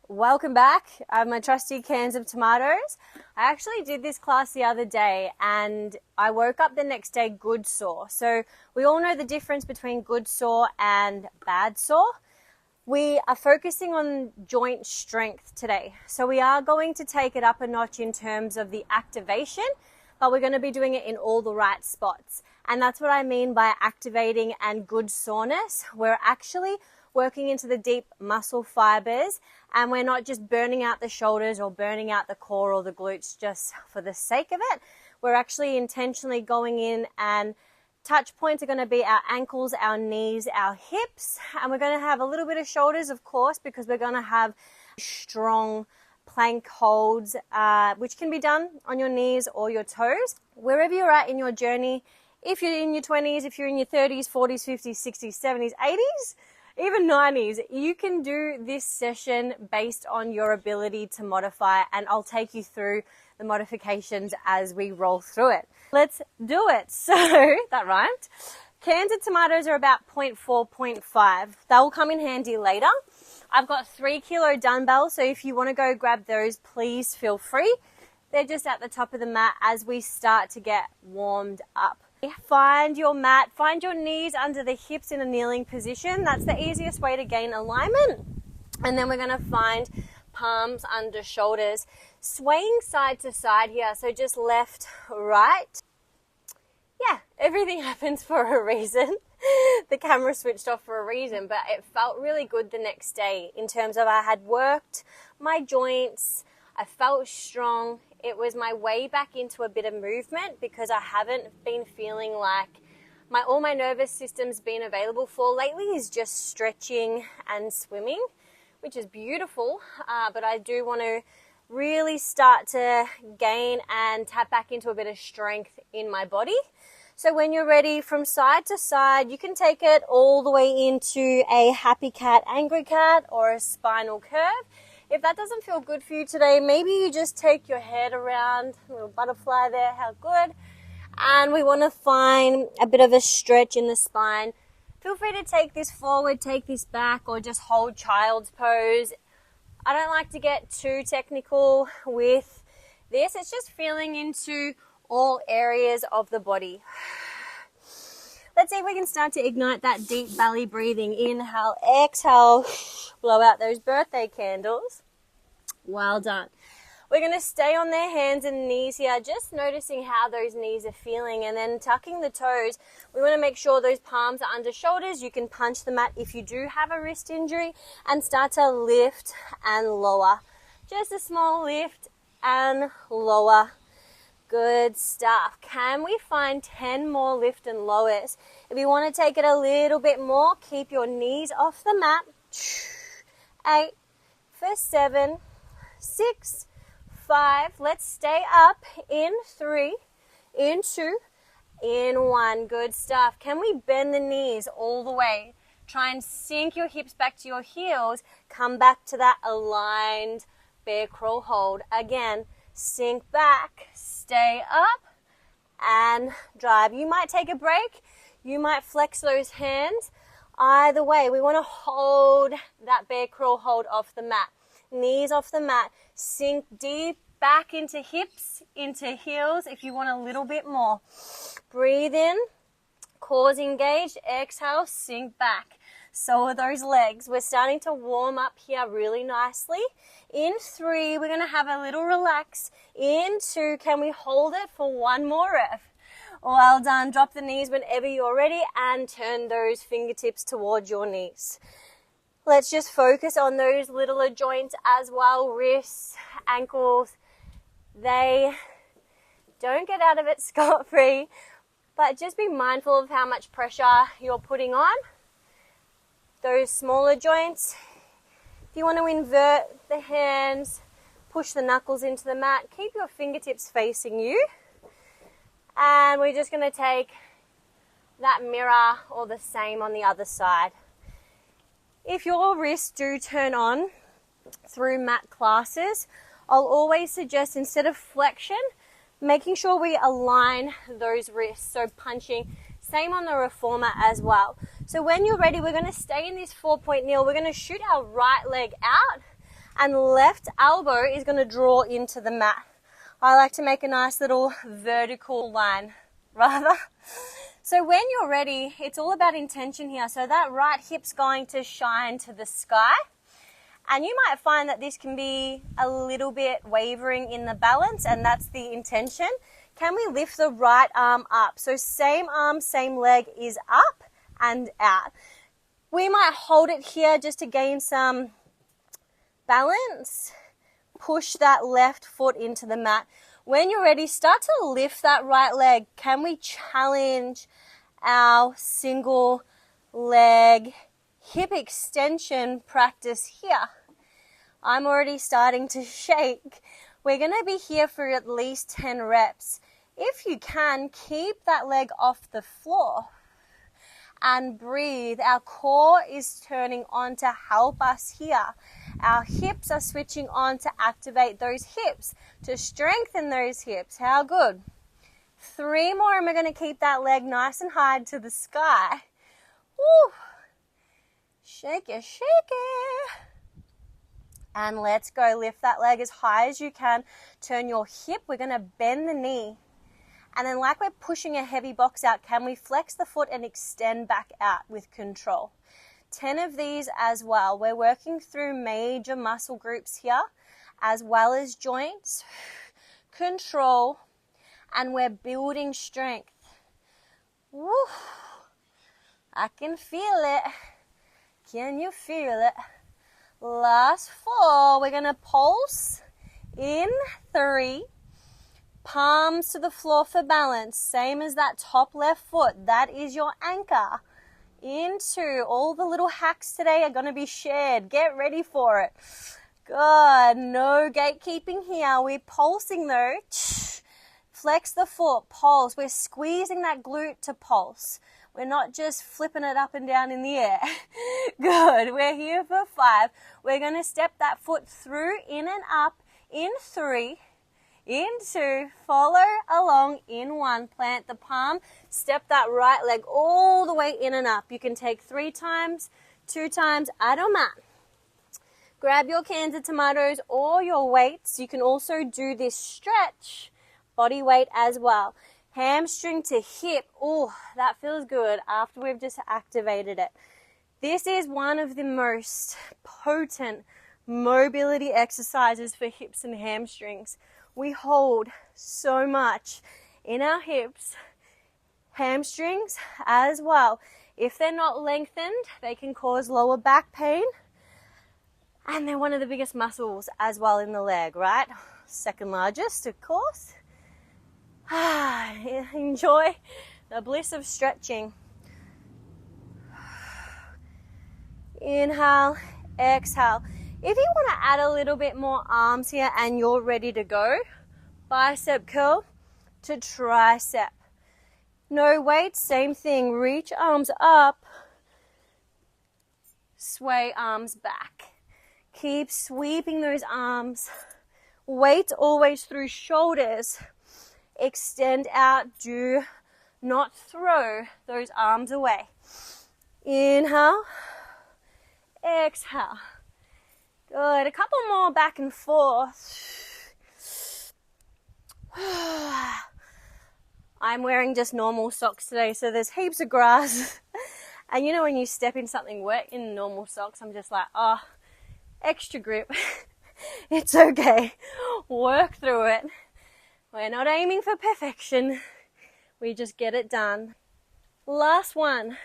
Welcome back. I have my trusty cans of tomatoes. I actually did this class the other day and I woke up the next day good sore. So we all know the difference between good sore and bad sore. We are focusing on joint strength today. So we are going to take it up a notch in terms of the activation, but we're going to be doing it in all the right spots. And that's what I mean by activating and good soreness. We're actually working into the deep muscle fibers, and we're not just burning out the shoulders or burning out the core or the glutes just for the sake of it. We're actually intentionally going in, and touch points are going to be our ankles, our knees, our hips, and we're going to have a little bit of shoulders, of course, because we're going to have strong plank holds, which can be done on your knees or your toes. Wherever you're at in your journey, if you're in your 20s, if you're in your 30s, 40s, 50s, 60s, 70s, 80s, even 90s, you can do this session based on your ability to modify, and I'll take you through the modifications as we roll through it. Let's do it. So, that rhymed. Cans of tomatoes are about 0.4, 0.5. They will come in handy later. I've got 3 kilo dumbbells, so if you want to go grab those, please feel free. They're just at the top of the mat as we start to get warmed up. Find your mat, find your knees under the hips in a kneeling position. That's the easiest way to gain alignment. And then we're going to find palms under shoulders, swaying side to side here. So just left, right. Yeah, everything happens for a reason. The camera switched off for a reason, but it felt really good the next day in terms of I had worked my joints. I felt strong. It was my way back into a bit of movement because I haven't been feeling like all my nervous system's been available for lately is just stretching and swimming, which is beautiful. But I do want to really start to gain and tap back into a bit of strength in my body. So when you're ready, from side to side, you can take it all the way into a happy cat, angry cat, or a spinal curve. If that doesn't feel good for you today, maybe you just take your head around, a little butterfly there, how good. And we want to find a bit of a stretch in the spine. Feel free to take this forward, take this back, or just hold child's pose. I don't like to get too technical with this. It's just feeling into all areas of the body. Let's see if we can start to ignite that deep belly breathing. Inhale, exhale, blow out those birthday candles. Well done. We're going to stay on their hands and knees here, just noticing how those knees are feeling, and then tucking the toes. We want to make sure those palms are under shoulders. You can punch the mat if you do have a wrist injury, and start to lift and lower. Just a small lift and lower. Good stuff. Can we find 10 more lift and lowers? If you want to take it a little bit more, keep your knees off the mat. 8, for 7, 6, 5. Let's stay up in 3, in 2, in 1. Good stuff. Can we bend the knees all the way? Try and sink your hips back to your heels. Come back to that aligned bear crawl hold. Again, sink back, stay up, and drive. You might take a break. You might flex those hands. Either way, we want to hold that bear crawl hold off the mat. Knees off the mat. Sink deep back into hips, into heels if you want a little bit more. Breathe in, cores engaged. Exhale, sink back. So are those legs. We're starting to warm up here really nicely. In 3, we're going to have a little relax. In 2, can we hold it for one more rep? Well done. Drop the knees whenever you're ready and turn those fingertips towards your knees. Let's just focus on those littler joints as well. Wrists, ankles. They don't get out of it scot-free, but just be mindful of how much pressure you're putting on. Those smaller joints. If you want to invert the hands, push the knuckles into the mat, keep your fingertips facing you. And we're just going to take that mirror or the same on the other side. If your wrists do turn on through mat classes, I'll always suggest, instead of flexion, making sure we align those wrists. So punching, same on the reformer as well. So when you're ready, we're going to stay in this 4-point kneel. We're going to shoot our right leg out and left elbow is going to draw into the mat. I like to make a nice little vertical line, rather. So when you're ready, it's all about intention here. So that right hip's going to shine to the sky. And you might find that this can be a little bit wavering in the balance, and that's the intention. Can we lift the right arm up? So same arm, same leg is up and out. We might hold it here just to gain some balance. Push that left foot into the mat. When you're ready, start to lift that right leg. Can we challenge our single leg hip extension practice here? I'm already starting to shake. We're going to be here for at least 10 reps. If you can, keep that leg off the floor and breathe. Our core is turning on to help us here. Our hips are switching on to activate those hips, to strengthen those hips. How good? 3 more, and we're going to keep that leg nice and high to the sky. Woo. Shake it, shake it. And let's go. Lift that leg as high as you can. Turn your hip. We're going to bend the knee. And then like we're pushing a heavy box out, can we flex the foot and extend back out with control? 10 of these as well. We're working through major muscle groups here, as well as joints, control, and we're building strength. Woo. I can feel it. Can you feel it? Last 4. We're going to pulse in 3. Palms to the floor for balance. Same as that top left foot. That is your anchor. Into all the little hacks today are going to be shared. Get ready for it. Good. No gatekeeping here. We're pulsing though. Flex the foot. Pulse. We're squeezing that glute to pulse. We're not just flipping it up and down in the air. Good. We're here for 5. We're going to step that foot through, in and up, in 3, in 2, follow along in 1. Plant the palm, step that right leg all the way in and up. You can take 3 times, 2 times, I don't mind. Grab your cans of tomatoes or your weights. You can also do this stretch, body weight as well. Hamstring to hip. Oh, that feels good after we've just activated it. This is one of the most potent mobility exercises for hips and hamstrings. We hold so much in our hips, hamstrings as well. If they're not lengthened, they can cause lower back pain. And they're one of the biggest muscles as well in the leg, right? Second largest, of course. Enjoy the bliss of stretching. Inhale, exhale. If you want to add a little bit more arms here and you're ready to go, bicep curl to tricep. No weight, same thing. Reach arms up, sway arms back. Keep sweeping those arms. Weight always through shoulders. Extend out. Do not throw those arms away. Inhale, exhale. Good. A couple more back and forth. I'm wearing just normal socks today, so there's heaps of grass. And you know when you step in something wet in normal socks, I'm just like, oh, extra grip. It's okay. Work through it. We're not aiming for perfection. We just get it done. Last one.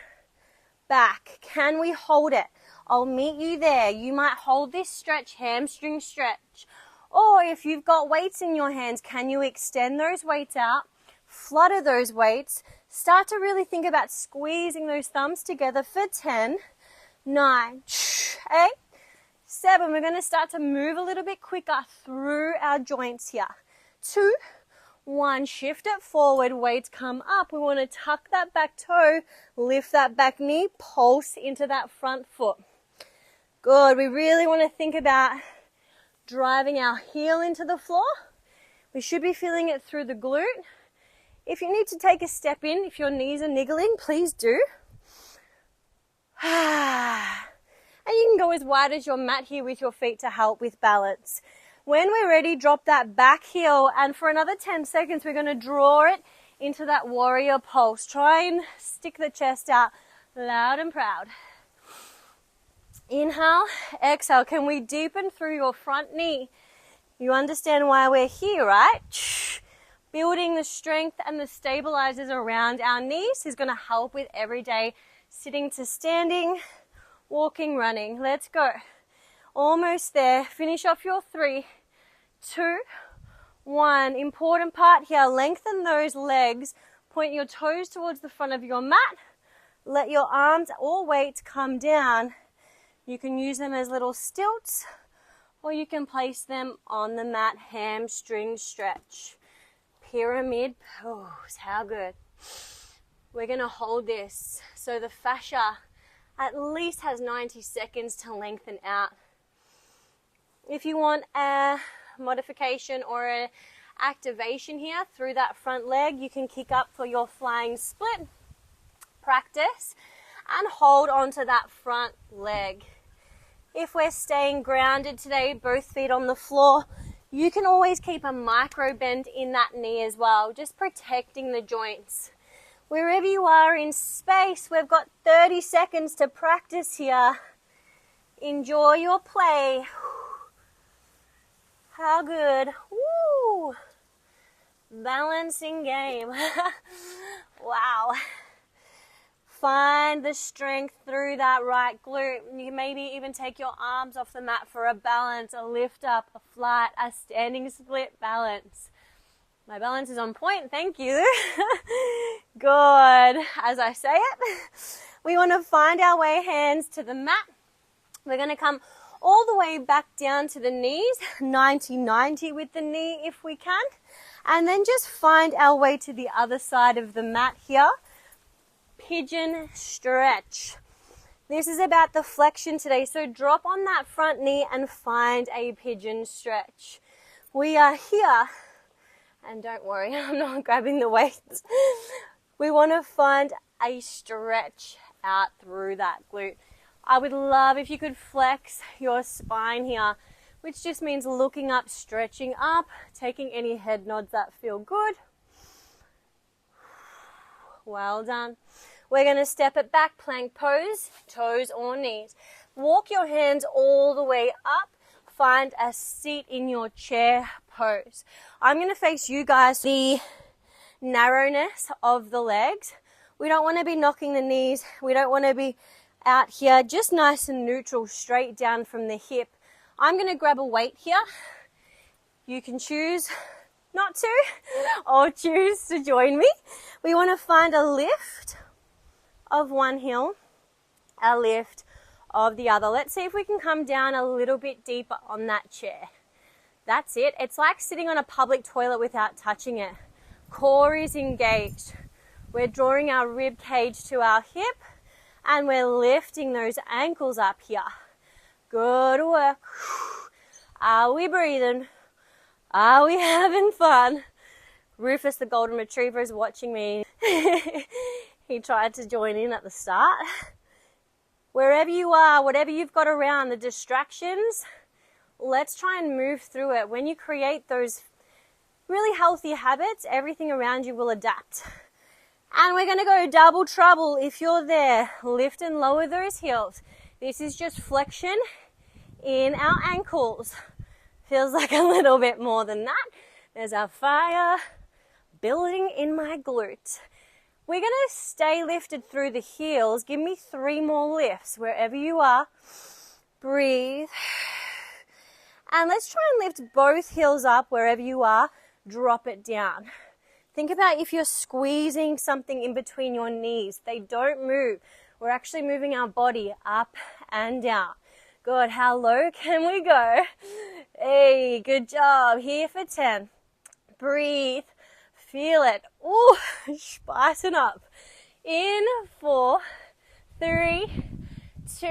Back. Can we hold it? I'll meet you there. You might hold this stretch, hamstring stretch. Or if you've got weights in your hands, can you extend those weights out? Flutter those weights. Start to really think about squeezing those thumbs together for 10, 9, 8, 7. We're going to start to move a little bit quicker through our joints here. 2, 1. Shift it forward. Weights come up. We want to tuck that back toe, lift that back knee, pulse into that front foot. Good. We really want to think about driving our heel into the floor. We should be feeling it through the glute. If you need to take a step in, if your knees are niggling, please do. And And you can go as wide as your mat here with your feet to help with balance. When we're ready, drop that back heel, and for another 10 seconds, we're going to draw it into that warrior pulse. Try and stick the chest out loud and proud. Inhale, exhale. Can we deepen through your front knee? You understand why we're here, right? Building the strength and the stabilizers around our knees is going to help with everyday sitting to standing, walking, running. Let's go. Almost there. Finish off your 3, 2, 1. Important part here. Lengthen those legs. Point your toes towards the front of your mat. Let your arms or weights come down. You can use them as little stilts, or you can place them on the mat. Hamstring stretch. Pyramid pose. How good. We're going to hold this so the fascia at least has 90 seconds to lengthen out. If you want a modification or an activation here through that front leg, you can kick up for your flying split practice and hold onto that front leg. If we're staying grounded today, both feet on the floor, you can always keep a micro bend in that knee as well, just protecting the joints. Wherever you are in space, we've got 30 seconds to practice here. Enjoy your play. How good. Woo! Balancing game. Wow. Find the strength through that right glute. You can maybe even take your arms off the mat for a balance, a lift up, a flight, a standing split balance. My balance is on point, thank you. Good. As I say it, we want to find our way hands to the mat. We're going to come all the way back down to the knees, 90-90 with the knee if we can. And then just find our way to the other side of the mat here. Pigeon stretch. This is about the flexion today, so drop on that front knee and find a pigeon stretch. We are here, and don't worry, I'm not grabbing the weights. We want to find a stretch out through that glute. I would love if you could flex your spine here, which just means looking up, stretching up, taking any head nods that feel good. Well done. We're going to step it back, plank pose, toes or knees. Walk your hands all the way up. Find a seat in your chair pose. I'm going to face you guys, the narrowness of the legs. We don't want to be knocking the knees. We don't want to be out here, just nice and neutral, straight down from the hip. I'm going to grab a weight here. You can choose not to or choose to join me. We want to find a lift of one heel, a lift of the other. Let's see if we can come down a little bit deeper on that chair. That's it. It's like sitting on a public toilet without touching it. Core is engaged. We're drawing our rib cage to our hip and we're lifting those ankles up here. Good work. Are we breathing? Are we having fun? Rufus the golden retriever is watching me. He tried to join in at the start. Wherever you are, whatever you've got around, the distractions, let's try and move through it. When you create those really healthy habits, everything around you will adapt. And we're going to go double trouble if you're there. Lift and lower those heels. This is just flexion in our ankles. Feels like a little bit more than that. There's our fire building in my glute. We're going to stay lifted through the heels. Give me 3 more lifts wherever you are. Breathe. And let's try and lift both heels up wherever you are. Drop it down. Think about if you're squeezing something in between your knees. They don't move. We're actually moving our body up and down. Good. How low can we go? Hey, good job. Here for 10. Breathe. Feel it. Ooh, spicing up. In 4, 3, 2,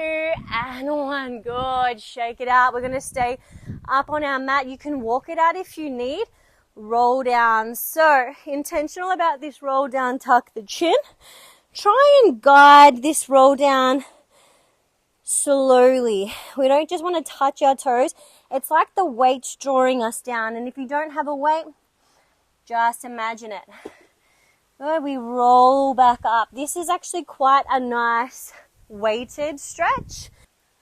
and 1. Good. Shake it out. We're going to stay up on our mat. You can walk it out if you need. Roll down. So, intentional about this roll down, tuck the chin. Try and guide this roll down slowly. We don't just want to touch our toes. It's like the weight's drawing us down. And if you don't have a weight, just imagine it. Good, we roll back up. This is actually quite a nice weighted stretch.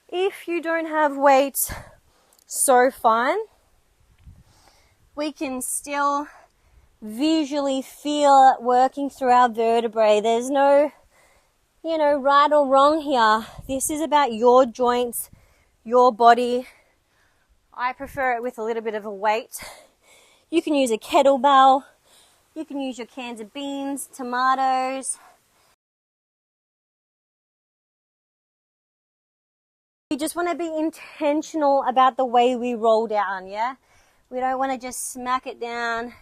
If you don't have weights, so fine. We can still visually feel it working through our vertebrae. There's no, right or wrong here. This is about your joints, your body. I prefer it with a little bit of a weight. You can use a kettlebell. You can use your cans of beans, tomatoes. We just want to be intentional about the way we roll down, yeah? We don't want to just smack it down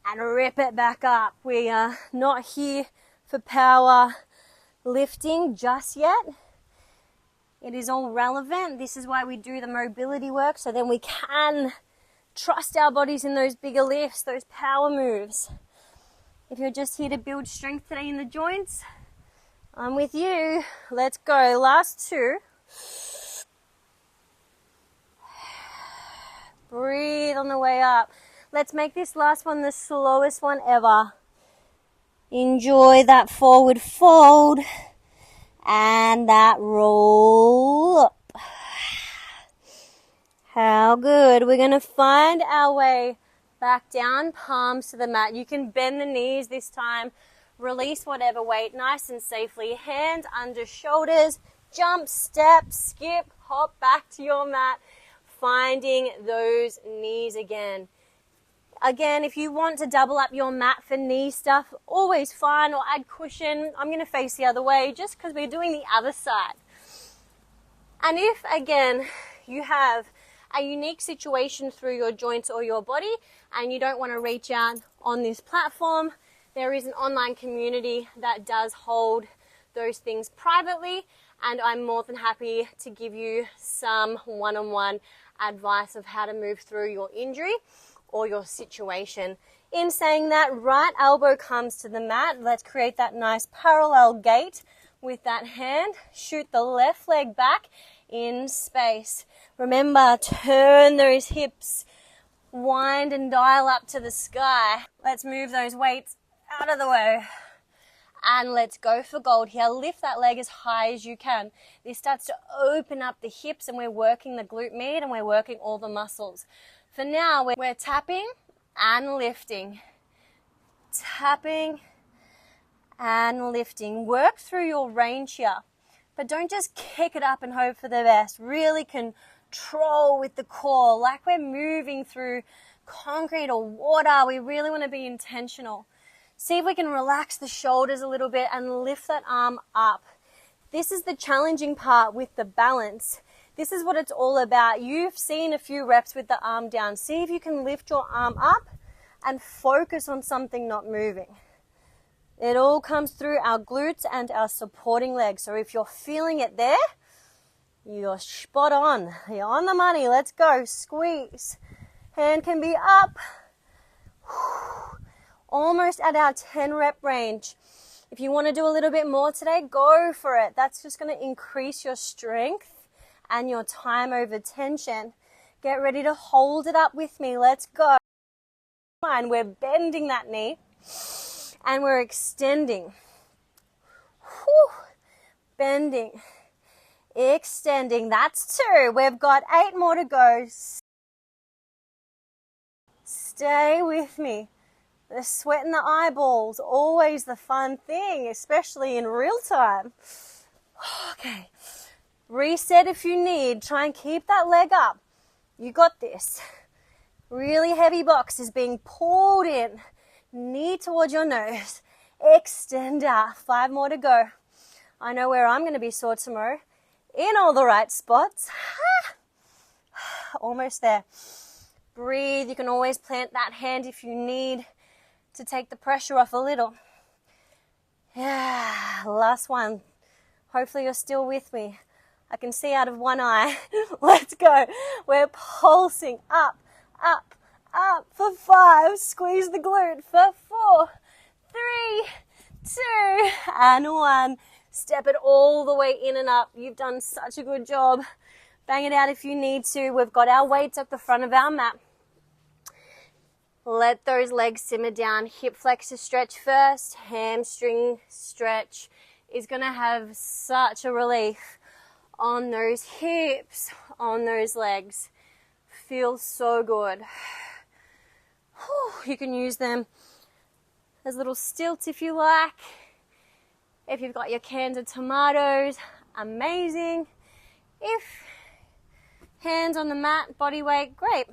and rip it back up. We are not here for power lifting just yet. It is all relevant. This is why we do the mobility work, so then we can trust our bodies in those bigger lifts, those power moves. If you're just here to build strength today in the joints, I'm with you. Let's go. Last two. Breathe on the way up. Let's make this last one the slowest one ever. Enjoy that forward fold and that roll up. How good. We're going to find our way back down, palms to the mat. You can bend the knees this time. Release whatever weight nice and safely. Hands under shoulders. Jump, step, skip, hop back to your mat. Finding those knees again. Again, if you want to double up your mat for knee stuff, always fine, or add cushion. I'm going to face the other way just because we're doing the other side. And if, again, you have a unique situation through your joints or your body and you don't want to reach out on this platform, there is an online community that does hold those things privately, and I'm more than happy to give you some one-on-one advice of how to move through your injury or your situation. In saying that, right elbow comes to the mat. Let's create that nice parallel gait with that hand. Shoot the left leg back in space. Remember, turn those hips, wind and dial up to the sky. Let's move those weights out of the way. And let's go for gold here. Lift that leg as high as you can. This starts to open up the hips and we're working the glute med and we're working all the muscles. For now, we're tapping and lifting. Tapping and lifting. Work through your range here. But don't just kick it up and hope for the best. Really control with the core, like we're moving through concrete or water. We really want to be intentional. See if we can relax the shoulders a little bit and lift that arm up. This is the challenging part with the balance. This is what it's all about. You've seen a few reps with the arm down. See if you can lift your arm up and focus on something not moving. It all comes through our glutes and our supporting legs. So if you're feeling it there, you're spot on. You're on the money. Let's go. Squeeze. Hand can be up. Almost at our 10 rep range. If you want to do a little bit more today, go for it. That's just going to increase your strength and your time over tension. Get ready to hold it up with me. Let's go. Fine. We're bending that knee and we're extending. Bending. Extending. That's 2. We've got 8 more to go. Stay with me. The sweat in the eyeballs, always the fun thing, especially in real time. Okay. Reset if you need. Try and keep that leg up. You got this. Really heavy box is being pulled in. Knee towards your nose. Extend out. 5 more to go. I know where I'm going to be sore tomorrow. In all the right spots. Almost there. Breathe. You can always plant that hand if you need to take the pressure off a little. Yeah, last one. Hopefully you're still with me. I can see out of one eye. Let's go. We're pulsing up, up, up for 5. Squeeze the glute for 4, 3, 2, and 1. Step it all the way in and up. You've done such a good job. Bang it out if you need to. We've got our weights at the front of our mat. Let those legs simmer down. Hip flexor stretch first. Hamstring stretch is going to have such a relief on those hips, on those legs. Feels so good. You can use them as little stilts if you like. If you've got your cans of tomatoes, amazing. If hands on the mat, body weight, great.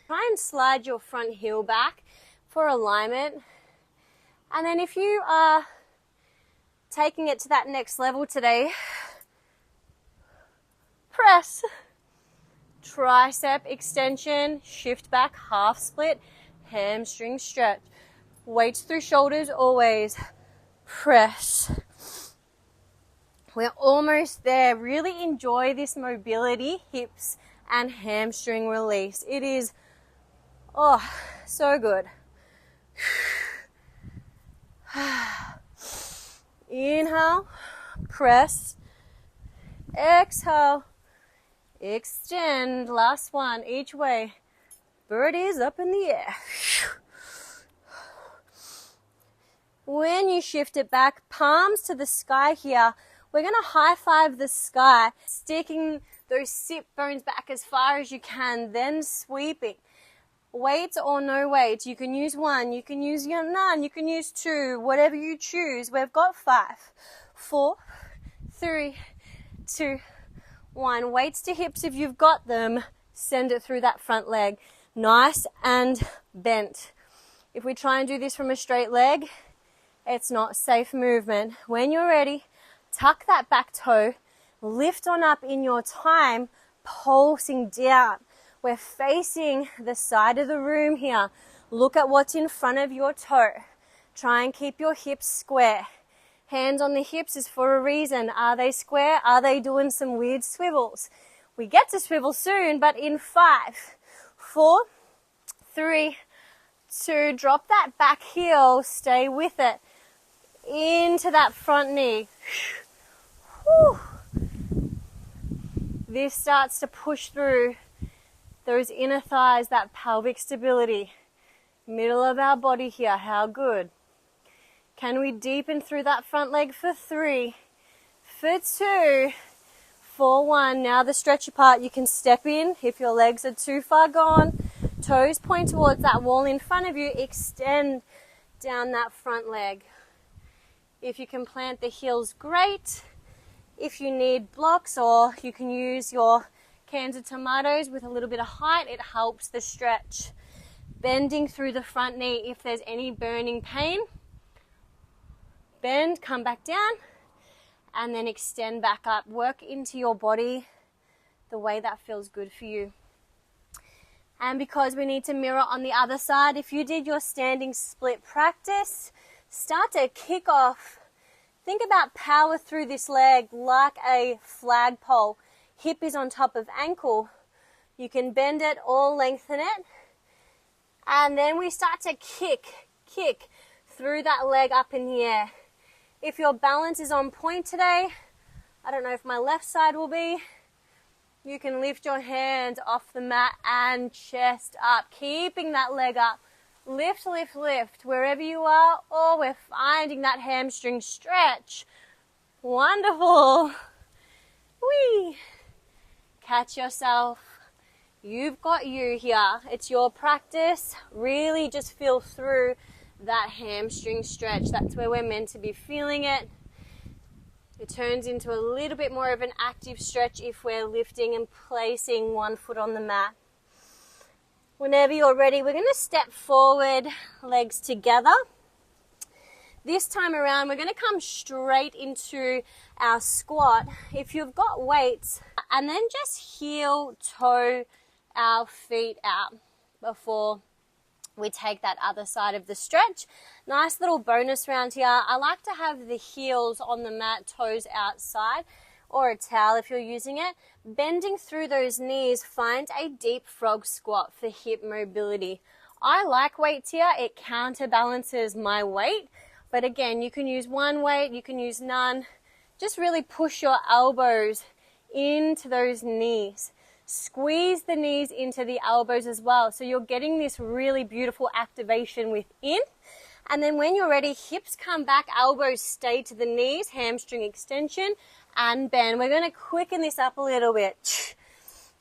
Try and slide your front heel back for alignment. And then if you are taking it to that next level today, press. Tricep extension, shift back, half split, hamstring stretch. Weights through shoulders always. Press. We're almost there. Really enjoy this mobility, hips and hamstring release. It is, so good. Inhale, press, exhale, extend. Last one, each way. Birdies up in the air. When you shift it back, palms to the sky here, we're going to high five the sky, sticking those sit bones back as far as you can, then sweeping. Weights or no weights, you can use one, you can use none, you can use two, whatever you choose. We've got 5, 4, 3, 2, 1. Weights to hips if you've got them, send it through that front leg. Nice and bent. If we try and do this from a straight leg, it's not safe movement. When you're ready, tuck that back toe, lift on up in your time, pulsing down. We're facing the side of the room here. Look at what's in front of your toe. Try and keep your hips square. Hands on the hips is for a reason. Are they square? Are they doing some weird swivels? We get to swivel soon, but in 5, 4, 3, 2, drop that back heel, stay with it. Into that front knee. Whew. This starts to push through those inner thighs, that pelvic stability. Middle of our body here, how good. Can we deepen through that front leg for 3, for 2, for 1. Now the stretchy part, you can step in if your legs are too far gone. Toes point towards that wall in front of you. Extend down that front leg. If you can plant the heels, great. If you need blocks, or you can use your cans of tomatoes with a little bit of height, it helps the stretch. Bending through the front knee if there's any burning pain. Bend, come back down, and then extend back up. Work into your body the way that feels good for you. And because we need to mirror on the other side, if you did your standing split practice, start to kick off. Think about power through this leg like a flagpole. Hip is on top of ankle. You can bend it or lengthen it. And then we start to kick through that leg up in the air. If your balance is on point today, I don't know if my left side will be, you can lift your hands off the mat and chest up, keeping that leg up. Lift, lift, lift, wherever you are. Oh, we're finding that hamstring stretch. Wonderful. Whee. Catch yourself. You've got you here. It's your practice. Really just feel through that hamstring stretch. That's where we're meant to be feeling it. It turns into a little bit more of an active stretch if we're lifting and placing one foot on the mat. Whenever you're ready, we're going to step forward, legs together. This time around, we're going to come straight into our squat. If you've got weights, and then just heel toe our feet out before we take that other side of the stretch. Nice little bonus round here. I like to have the heels on the mat, toes outside, or a towel if you're using it. Bending through those knees, find a deep frog squat for hip mobility. I like weights here. It counterbalances my weight, But again, you can use one weight, you can use none. Just really push your elbows into those knees. Squeeze the knees into the elbows as well. So you're getting this really beautiful activation within. And then when you're ready, hips come back, elbows stay to the knees, hamstring extension and bend. We're going to quicken this up a little bit.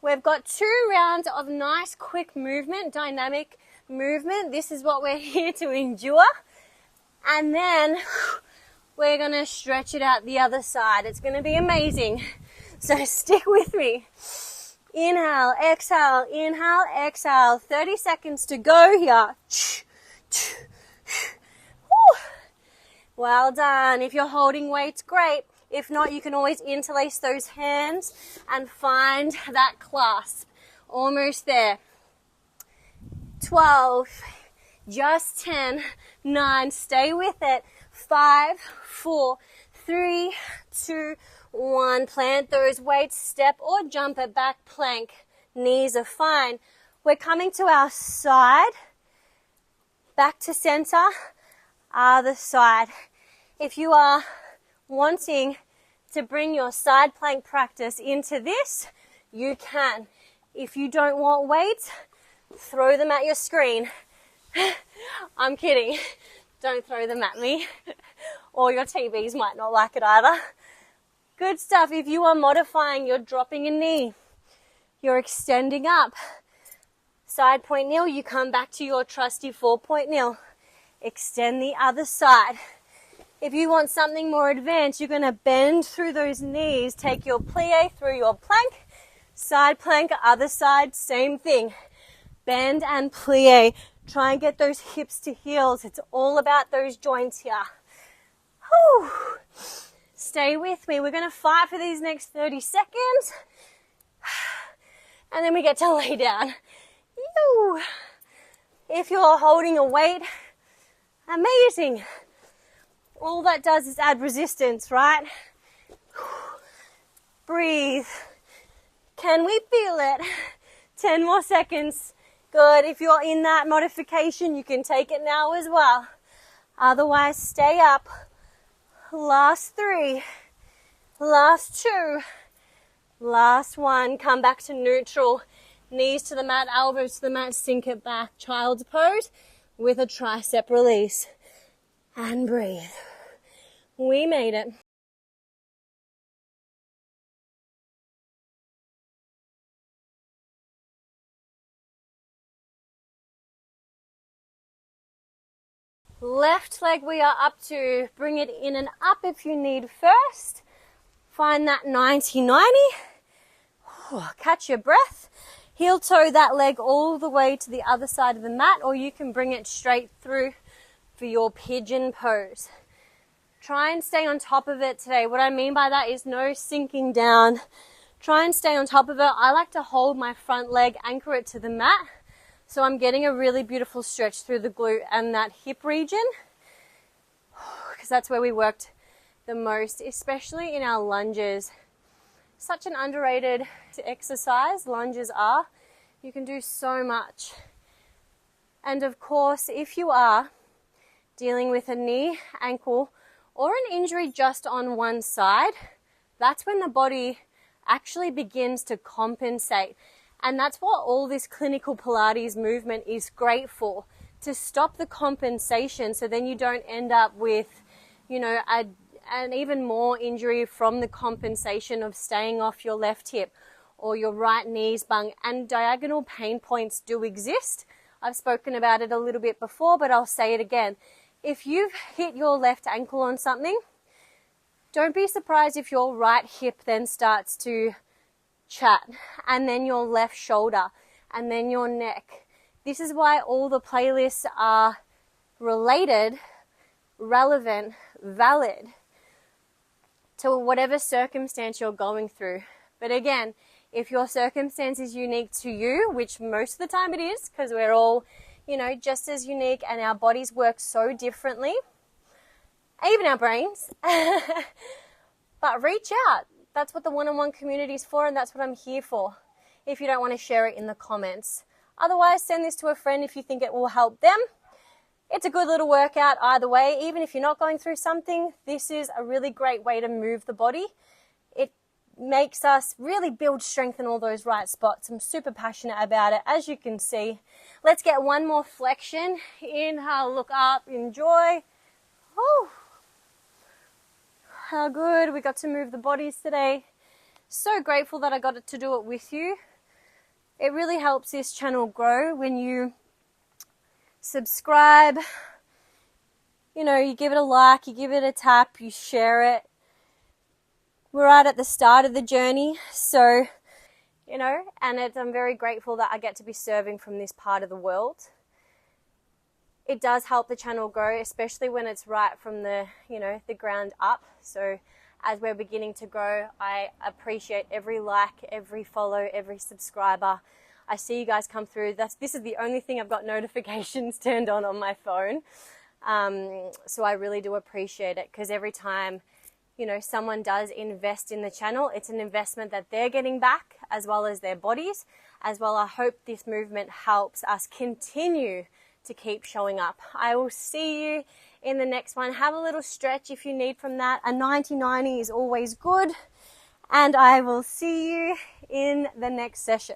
We've got 2 rounds of nice quick movement, dynamic movement. This is what we're here to endure. And then we're going to stretch it out the other side. It's going to be amazing. So stick with me. Inhale, exhale, inhale, exhale. 30 seconds to go here. Well done. If you're holding weights, great. If not, you can always interlace those hands and find that clasp. Almost there. 12, just 10, 9, stay with it. 5, 4, 3, 2, 1. Plant those weights, step or jump it back, plank. Knees are fine. We're coming to our side. Back to center, other side. If you are wanting to bring your side plank practice into this, you can. If you don't want weights, throw them at your screen. I'm kidding. Don't throw them at me. Or your TVs might not like it either. Good stuff. If you are modifying, you're dropping a knee. You're extending up. Side point nil, you come back to your trusty 4-point nil. Extend the other side. If you want something more advanced, you're going to bend through those knees. Take your plie through your plank. Side plank, other side, same thing. Bend and plie. Try and get those hips to heels. It's all about those joints here. Whew. Stay with me. We're going to fight for these next 30 seconds. And then we get to lay down. If you're holding a weight, amazing. All that does is add resistance, right? Breathe. Can we feel it? 10 more seconds. Good. If you're in that modification, you can take it now as well. Otherwise, stay up. Last 3. Last 2. Last 1. Come back to neutral. Knees to the mat, elbows to the mat, sink it back. Child's pose with a tricep release. And breathe. We made it. Left leg we are up to. Bring it in and up if you need first. Find that 90-90. Catch your breath. Heel toe that leg all the way to the other side of the mat, or you can bring it straight through for your pigeon pose. Try and stay on top of it today. What I mean by that is no sinking down. Try and stay on top of it. I like to hold my front leg, anchor it to the mat. So I'm getting a really beautiful stretch through the glute and that hip region, because that's where we worked the most, especially in our lunges. Such an underrated exercise, lunges are. You can do so much. And of course, if you are dealing with a knee, ankle, or an injury just on one side, that's when the body actually begins to compensate. And that's what all this clinical Pilates movement is great for, to stop the compensation so then you don't end up with, an even more injury from the compensation of staying off your left hip or your right knees bung. And diagonal pain points do exist. I've spoken about it a little bit before, but I'll say it again. If you've hit your left ankle on something, don't be surprised if your right hip then starts to chat, and then your left shoulder, and then your neck. This is why all the playlists are related, relevant, valid to whatever circumstance you're going through. But again, if your circumstance is unique to you, which most of the time it is, because we're all just as unique and our bodies work so differently, even our brains. But reach out. That's what the one-on-one community is for, and that's what I'm here for. If you don't want to share it in the comments. Otherwise, send this to a friend if you think it will help them. It's a good little workout either way. Even if you're not going through something, this is a really great way to move the body. It makes us really build strength in all those right spots. I'm super passionate about it, as you can see. Let's get one more flexion. Inhale, look up, enjoy. Oh, how good. We got to move the bodies today. So grateful that I got to do it with you. It really helps this channel grow when you subscribe, you give it a like, you give it a tap, you share it. We're right at the start of the journey, so, I'm very grateful that I get to be serving from this part of the world. It does help the channel grow, especially when it's right from the ground up. So as we're beginning to grow, I appreciate every like, every follow, every subscriber. I see you guys come through. This is the only thing I've got notifications turned on my phone. So I really do appreciate it, because every time, someone does invest in the channel, it's an investment that they're getting back, as well as their bodies, as well. I hope this movement helps us continue to keep showing up. I will see you in the next one. Have a little stretch if you need from that. A 90-90 is always good. And I will see you in the next session.